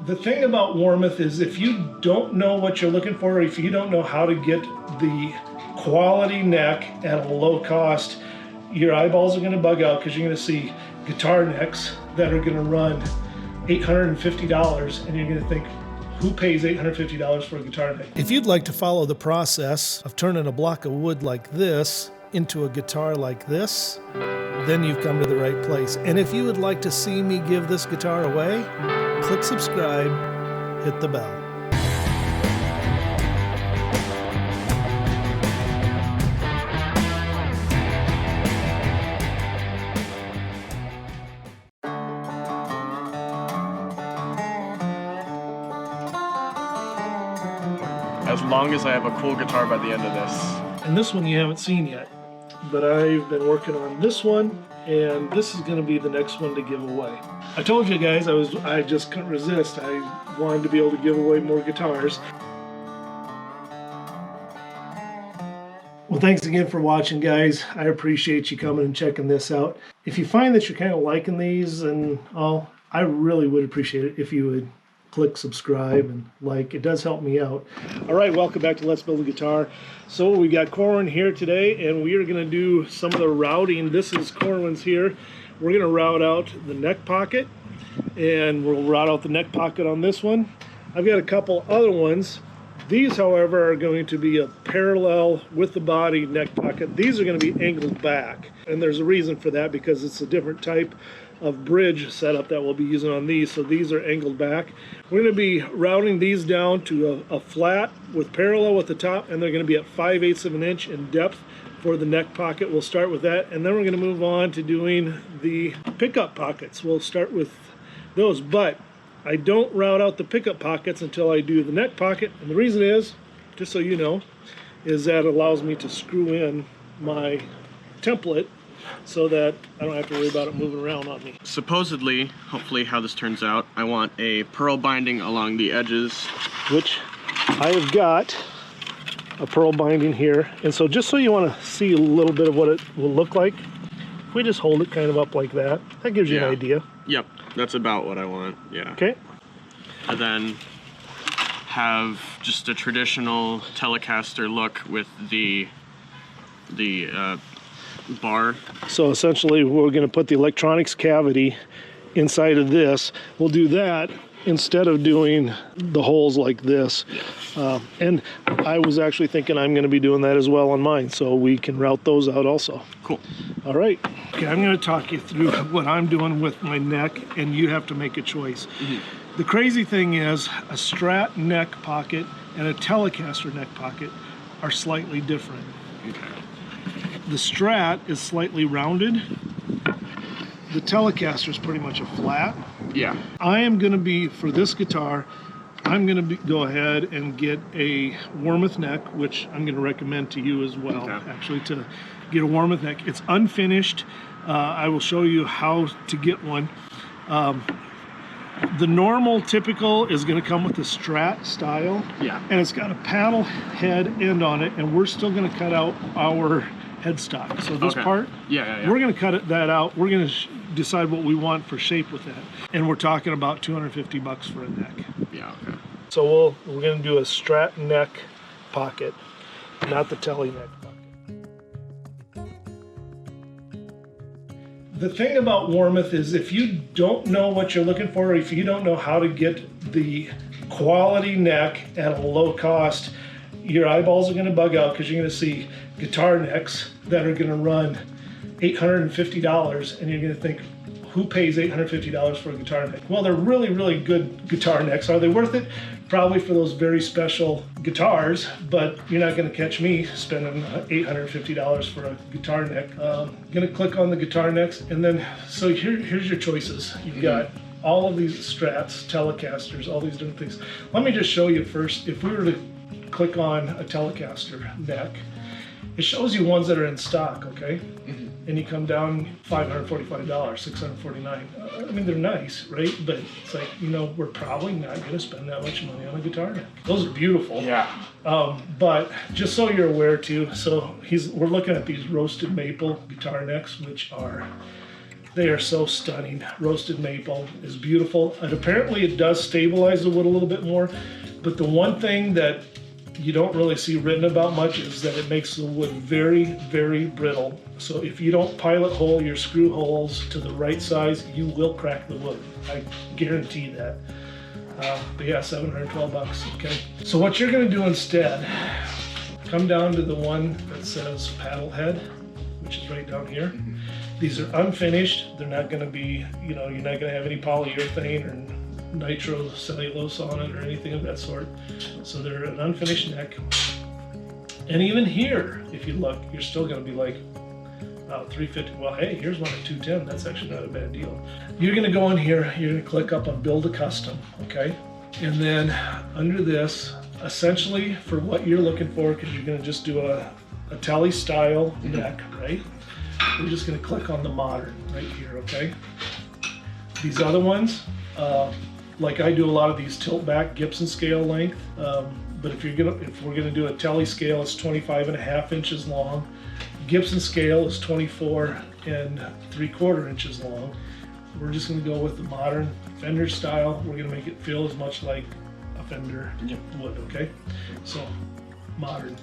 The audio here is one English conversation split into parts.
The thing about Warmoth is if you don't know what you're looking for, or if you don't know how to get the quality neck at a low cost, your eyeballs are going to bug out because you're going to see guitar necks that are going to run $850 and you're going to think, who pays $850 for a guitar neck? If you'd like to follow the process of turning a block of wood like this into a guitar like this, then you've come to the right place. And if you would like to see me give this guitar away, click subscribe, hit the bell. As long as I have a cool guitar by the end of this. And this one you haven't seen yet, but I've been working on this one, and this is going to be the next one to give away. I told you guys I just couldn't resist. I wanted to be able to give away more guitars. Well, thanks again for watching, guys. I appreciate you coming and checking this out. If you find that you're kind of liking these and all, I really would appreciate it if you would click subscribe and like. It does help me out. All right, welcome back to Let's Build a Guitar. So we got Corwin here today, and we are going to do some of the routing. This is Corwin's here. We're going to route out the neck pocket, and we'll route out the neck pocket on this one. I've got a couple other ones. These, however, are going to be a parallel with the body neck pocket. These are going to be angled back, and there's a reason for that because it's a different type of bridge setup that we'll be using on these, so these are angled back. We're going to be routing these down to a flat with parallel with the top, and they're going to be at 5/8 of an inch in depth for the neck pocket. We'll start with that, and then we're going to move on to doing the pickup pockets. We'll start with those, but I don't route out the pickup pockets until I do the neck pocket, and the reason is, just so you know, is that it allows me to screw in my template so that I don't have to worry about it moving around on me. Supposedly, hopefully how this turns out, I want a pearl binding along the edges. Which I have got a pearl binding here. And so just so you want to see a little bit of what it will look like, if we just hold it kind of up like that, that gives you an idea. Yep, that's about what I want, yeah. Okay. And then have just a traditional Telecaster look with the bar. So essentially we're going to put the electronics cavity inside of this. We'll do that instead of doing the holes like this. And I was actually thinking I'm going to be doing that as well on mine, so we can route those out also. Cool. All right. Okay, I'm going to talk you through what I'm doing with my neck, and you have to make a choice. Mm-hmm. The crazy thing is a Strat neck pocket and a Telecaster neck pocket are slightly different. Okay. The Strat is slightly rounded. The Telecaster is pretty much a flat. Yeah. I am going to be, for this guitar, I'm going to go ahead and get a Warmoth neck, which I'm going to recommend to you as well, actually, to get a Warmoth neck. It's unfinished. I will show you how to get one. The normal, typical is going to come with the Strat style. Yeah. And it's got a paddle head end on it, and we're still going to cut out our headstock. So this part, we're going to cut that out. We're going to decide what we want for shape with that. And we're talking about $250 for a neck. Yeah, okay. So we're going to do a Strat neck pocket, not the Tele neck pocket. The thing about Warmoth is if you don't know what you're looking for, or if you don't know how to get the quality neck at a low cost, your eyeballs are going to bug out because you're going to see guitar necks that are going to run $850, and you're going to think, who pays $850 for a guitar neck? Well, they're really, really good guitar necks. Are they worth it? Probably for those very special guitars, but you're not going to catch me spending $850 for a guitar neck. I'm going to click on the guitar necks, and then, so here's your choices. You've got all of these Strats, Telecasters, all these different things. Let me just show you first. If we were to click on a Telecaster neck, it shows you ones that are in stock, okay? Mm-hmm. And you come down $545, $649. I mean, they're nice, right? But it's like, you know, we're probably not going to spend that much money on a guitar neck. Those are beautiful. Yeah. But just so you're aware too, so we're looking at these roasted maple guitar necks, which are They are so stunning. Roasted maple is beautiful. And apparently it does stabilize the wood a little bit more. But the one thing that you don't really see written about much is that it makes the wood very, very brittle. So if you don't pilot hole your screw holes to the right size, you will crack the wood. I guarantee that. But yeah, $712, okay? So what you're gonna do instead, come down to the one that says paddle head, which is right down here. These are unfinished. They're not gonna be, you know, you're not gonna have any polyurethane or nitro cellulose on it or anything of that sort. So they're an unfinished neck. And even here, if you look, you're still gonna be like, $350. Well, hey, here's one at $210. That's actually not a bad deal. You're gonna go in here, you're gonna click up on Build a Custom, okay? And then under this, essentially for what you're looking for, because you're gonna just do a telly style neck, right? We're just gonna click on the modern right here, okay? These other ones, like I do a lot of these tilt back Gibson scale length, but if we're gonna do a telly scale, it's 25.5 inches long. Gibson scale is 24 3/4 inches long. We're just gonna go with the modern Fender style. We're gonna make it feel as much like a Fender would, okay? So, modern.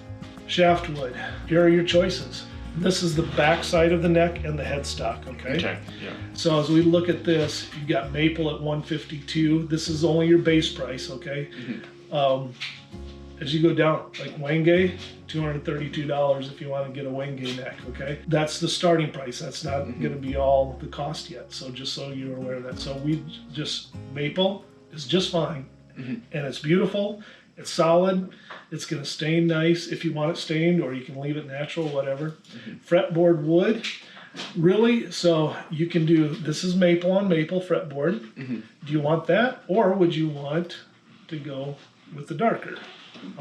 Shaft wood, here are your choices. This is the back side of the neck and the headstock, okay? Okay, yeah. So as we look at this, you've got maple at $152. This is only your base price, okay? As you go down, like Wenge, $232 if you want to get a Wenge neck, okay? That's the starting price. That's not going to be all the cost yet. So just so you're aware of that. So maple is just fine. And it's beautiful. It's solid. It's going to stain nice if you want it stained, or you can leave it natural, whatever. Fretboard wood, really, so you can do, this is maple on maple fretboard. Do you want that, or would you want to go with the darker?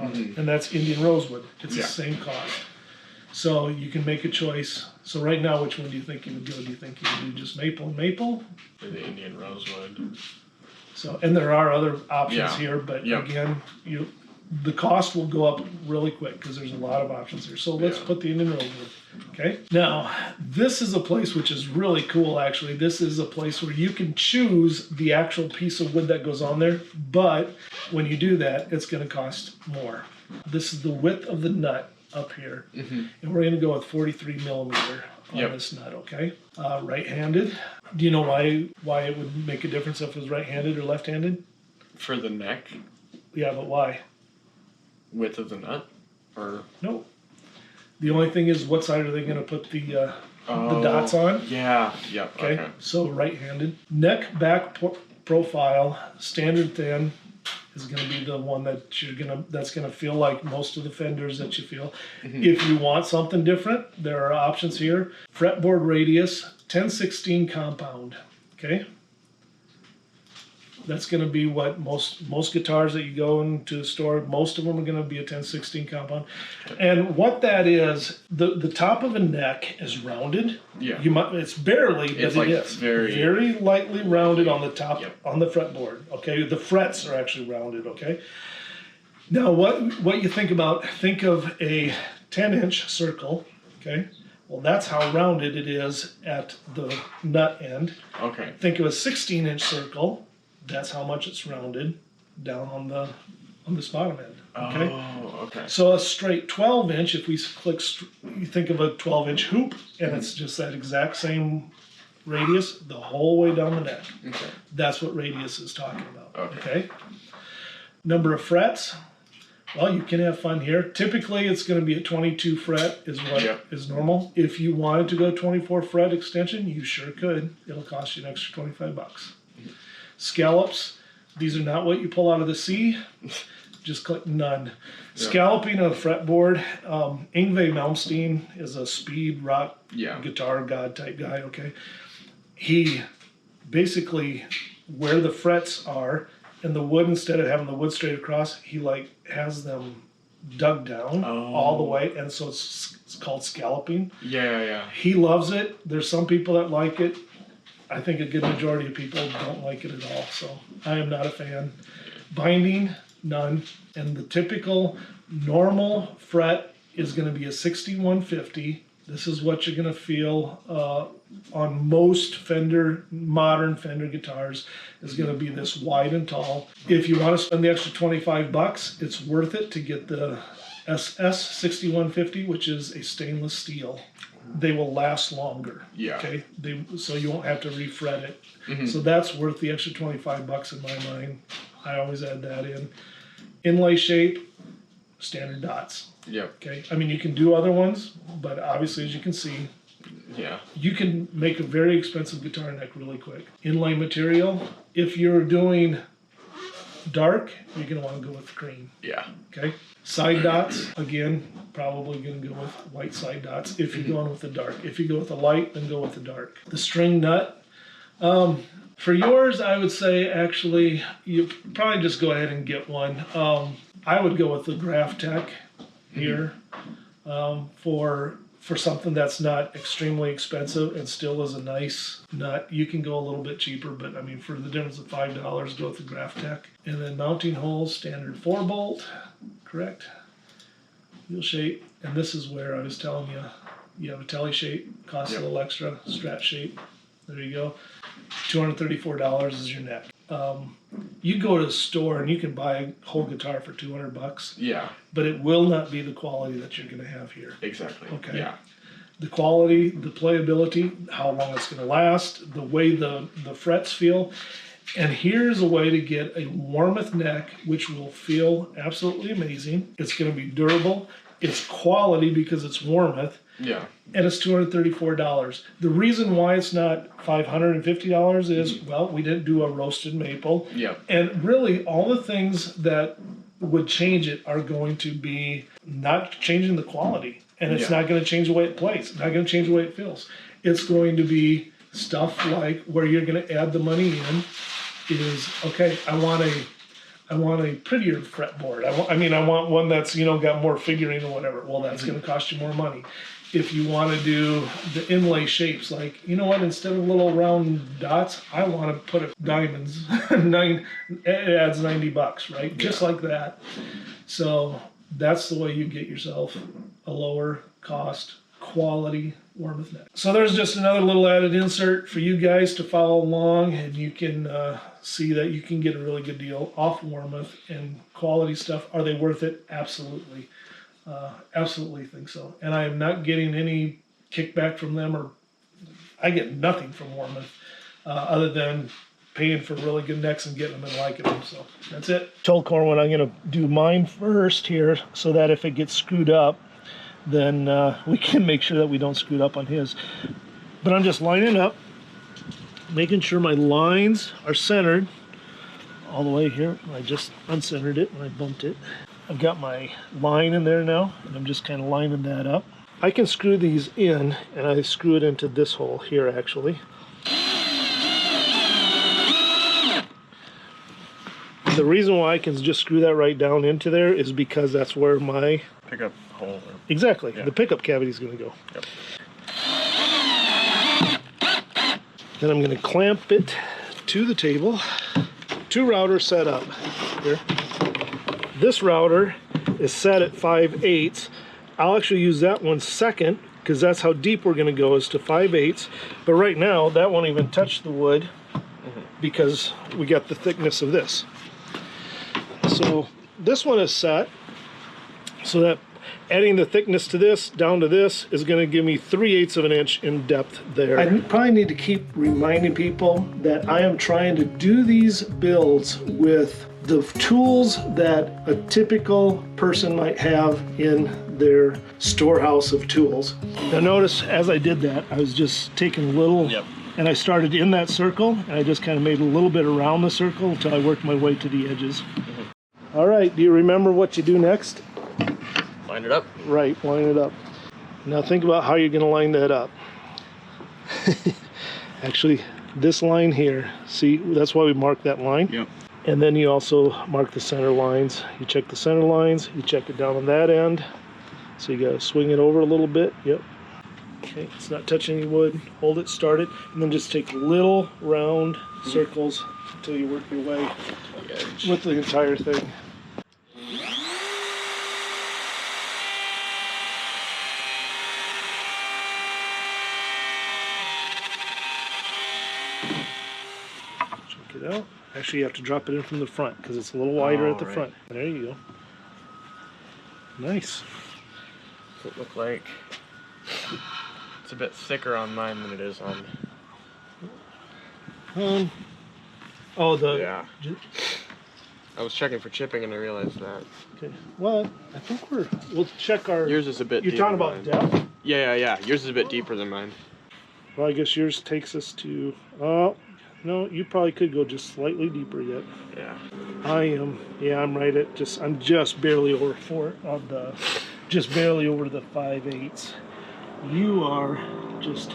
And that's Indian rosewood. It's the same cost. So you can make a choice. So right now, which one do you think you would do? Do you think you would do just maple and maple? For the Indian rosewood. So, and there are other options here, but again, the cost will go up really quick because there's a lot of options here. So let's put the Indian rosewood. Okay. Now, this is a place which is really cool, actually. This is a place where you can choose the actual piece of wood that goes on there, but when you do that, it's going to cost more. This is the width of the nut up here, and we're going to go with 43 millimeter on this nut, okay? Right-handed. Do you know why it would make a difference if it was right-handed or left-handed? For the neck? Yeah, but why? Width of the nut? Or No. The only thing is, what side are they going to put the dots on? Yeah, yep, okay. So right-handed. Neck back profile, standard thin, is going to be the one that that's going to feel like most of the Fenders that you feel. If you want something different, there are options here. Fretboard radius, 1016 compound, okay? That's going to be what most guitars that you go into the store, most of them are going to be a 1016 compound. And what that is, the top of a neck is rounded. Yeah. It's barely, but like it is. very lightly rounded on the top, on the fretboard, okay? The frets are actually rounded, okay? Now, what you think of a 10-inch circle, okay? Well, that's how rounded it is at the nut end. Okay. Think of a 16-inch circle. That's how much it's rounded down on this bottom end. Okay. Oh, okay. So a straight 12-inch, if we you think of a 12-inch hoop, and it's just that exact same radius the whole way down the neck. Okay. That's what radius is talking about. Okay. Number of frets. Well, you can have fun here. Typically, it's going to be a 22 fret is what is normal. If you wanted to go 24 fret extension, you sure could. It'll cost you an extra $25. Scallops, these are not what you pull out of the sea. Just click none. Scalloping on a fretboard. Yngwie Malmsteen is a speed rock guitar god type guy, okay? He basically, where the frets are, and the wood, instead of having the wood straight across, he like has them dug down all the way, and so it's called scalloping. Yeah. He loves it. There's some people that like it. I think a good majority of people don't like it at all, so I am not a fan. Binding, none. And the typical normal fret is going to be a 6150 This is what you're gonna feel on most modern Fender guitars is gonna be this wide and tall. If you wanna spend the extra $25, it's worth it to get the SS 6150, which is a stainless steel. They will last longer. Yeah. Okay. So you won't have to refret it. So that's worth the extra $25 in my mind. I always add that in. Inlay shape, standard dots. Yep. Okay. I mean, you can do other ones, but obviously, as you can see, Yeah. you can make a very expensive guitar neck really quick. Inlay material. If you're doing dark, you're gonna want to go with cream. Yeah. Okay. Side dots, again, probably gonna go with white side dots if you're going with the dark. If you go with the light, then go with the dark. The string nut. For yours, I would say actually, you probably just go ahead and get one. I would go with the Graph Tech here for something that's not extremely expensive and still is a nice nut. You can go a little bit cheaper, but I mean, for the difference of $5, go with the Graph Tech. And then mounting holes, standard 4-bolt, correct? Wheel shape, and this is where I was telling you, you have a telly shape, costs a little extra, Strat shape. There you go. $234 is your neck. You go to a store and you can buy a whole guitar for $200, Yeah. but it will not be the quality that you're going to have here. Exactly. Okay. Yeah. The quality, the playability, how long it's going to last, the way the frets feel. And here's a way to get a Warmoth neck, which will feel absolutely amazing. It's going to be durable. It's quality because it's Warmoth. Yeah. And it's $234. The reason why it's not $550 is, well, we didn't do a roasted maple. Yeah. And really, all the things that would change it are going to be not changing the quality. And it's not going to change the way it plays. It's not going to change the way it feels. It's going to be stuff like where you're going to add the money in is, okay, I want a prettier fretboard. I want one that's, got more figuring or whatever. Well, that's going to cost you more money. If you want to do the inlay shapes, like, instead of little round dots, I want to put diamonds. It adds $90, right? Just like that. So that's the way you get yourself a lower cost, quality Warmoth neck. So there's just another little added insert for you guys to follow along, and you can see that you can get a really good deal off Warmoth and quality stuff. Are they worth it? Absolutely. Absolutely think so. And I am not getting any kickback from them, or I get nothing from Warmoth other than paying for really good necks and getting them and liking them. So that's it. Told Corwin I'm going to do mine first here so that if it gets screwed up, then we can make sure that we don't screw it up on his. But I'm just lining up, making sure my lines are centered all the way here. I just uncentered it when I bumped it. I've got my line in there now, and I'm just kind of lining that up. I can screw these in, and I screw it into this hole here, actually. The reason why I can just screw that right down into there is because that's where my... Pickup hole. Exactly, the pickup cavity is going to go. Yep. Then I'm going to clamp it to the table. 2 routers set up here. This router is set at 5/8. I'll actually use that one second because that's how deep we're going to go, is to 5/8. But right now, that won't even touch the wood because we got the thickness of this. So this one is set so that adding the thickness to this down to this is going to give me 3/8 of an inch in depth there. I probably need to keep reminding people that I am trying to do these builds with the tools that a typical person might have in their storehouse of tools. Now notice as I did that, I was just taking a little, and I started in that circle, and I just kind of made a little bit around the circle until I worked my way to the edges. All right, do you remember what you do next? Line it up. Right, line it up. Now think about how you're going to line that up. Actually, this line here, see, that's why we marked that line. Yep. And then you also mark the center lines. You check the center lines, you check it down on that end. So you got to swing it over a little bit. Yep. Okay, it's not touching any wood. Hold it, start it, and then just take little round circles until you work your way with the entire thing. Well, actually you have to drop it in from the front because it's a little wider at the right. front. There you go. Nice. Does it look like it's a bit thicker on mine than it is on? Oh, the Yeah. I was checking for chipping and I realized that. Okay. Well, I think we'll check our. Yours is a bit. You're deeper talking than about mine. depth. Yeah. Yours is a bit deeper than mine. Well, I guess yours takes us to. Oh, no, you probably could go just slightly deeper yet. Yeah. I am. Yeah, I'm right at just. I'm just barely over just barely over the 5/8. You are just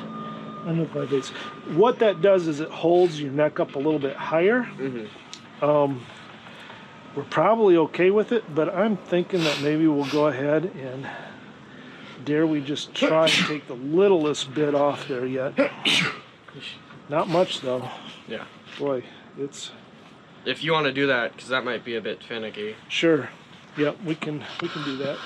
under 5/8. What that does is it holds your neck up a little bit higher. Mm-hmm. We're probably okay with it, but I'm thinking that maybe we'll go ahead and dare we just try and take the littlest bit off there yet. Not much though. Yeah. Boy, it's If you want to do that, because that might be a bit finicky. sure. Yep, we can do that.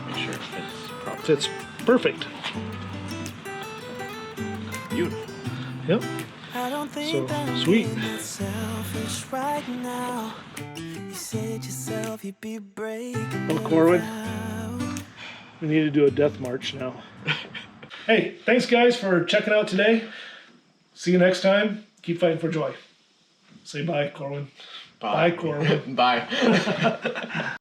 Make sure it fits properly. Fits perfect. Beautiful. Yep. I don't think So, that sweet. I'm being selfish right now. You said yourself you'd be breaking Well, Corwin, down. we need to do a death march now. Hey, thanks guys for checking out today. See you next time. Keep fighting for joy. Say bye, Corwin. Bye, Corwin. Bye.